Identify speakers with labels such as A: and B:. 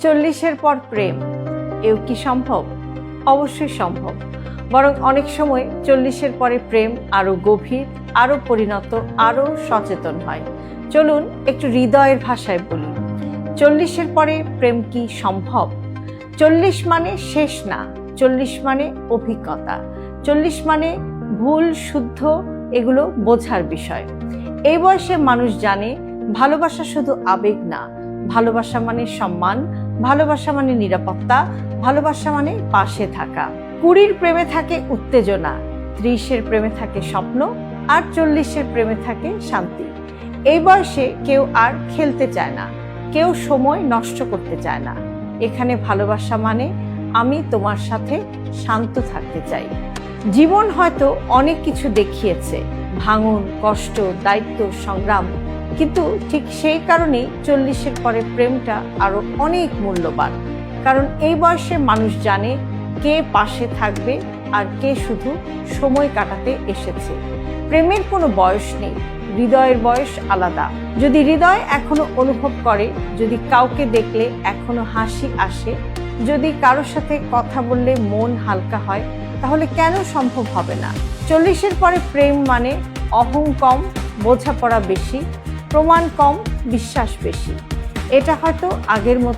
A: 40-এর পর প্রেম, এও কি সম্ভব? অবশ্যই সম্ভব। বরং অনেক সময় 40-এর পরে প্রেম আরো গভীর, আরো পরিণত, আরো সচেতন হয়। চলুন একটু হৃদয়ের ভাষায় বলি, 40-এর পরে প্রেম কি সম্ভব? 40 মানে শেষ না, 40 মানে অভিজ্ঞতা, 40 মানে ভুল শুদ্ধ এগুলো বোঝার বিষয়। এই বয়সে মানুষ জানে ভালোবাসা শুধু আবেগ না, ভালোবাসা মানে সম্মান, ভালোবাসা মানে নিরাপত্তা, ভালোবাসা মানে পাশে থাকা। 20-এর প্রেমে থাকে উত্তেজনা, 30-এর প্রেমে থাকে স্বপ্ন, আর 40-এর প্রেমে থাকে শান্তি। এই বয়সে কেউ আর খেলতে চায় না, কেউ সময় নষ্ট করতে চায় না। এখানে ভালোবাসা মানে আমি তোমার সাথে শান্ত থাকতে চাই। জীবন হয়তো অনেক কিছু দেখিয়েছে, ভাঙন, কষ্ট, দায়িত্ব, সংগ্রাম, কিন্তু ঠিক সেই কারণেই 40-এর পরে প্রেমটা আরো অনেক মূল্যবান। কারণ এই বয়সে মানুষ জানে কে পাশে থাকবে আর কে শুধু সময় কাটাতে এসেছে। প্রেমের কোনো বয়স নেই, হৃদয়ের বয়স আলাদা। যদি হৃদয় এখনো অনুভব করে, যদি কাউকে দেখলে এখনো হাসি আসে, যদি কারোর সাথে কথা বললে মন হালকা হয়, তাহলে কেন সম্ভব হবে না? 40-এর পরে প্রেম মানে অহং কম, বোঝাপড়া বেশি, প্রমাণ কম, বিশ্বাস বেশি। এটা হয়তো আগের মতো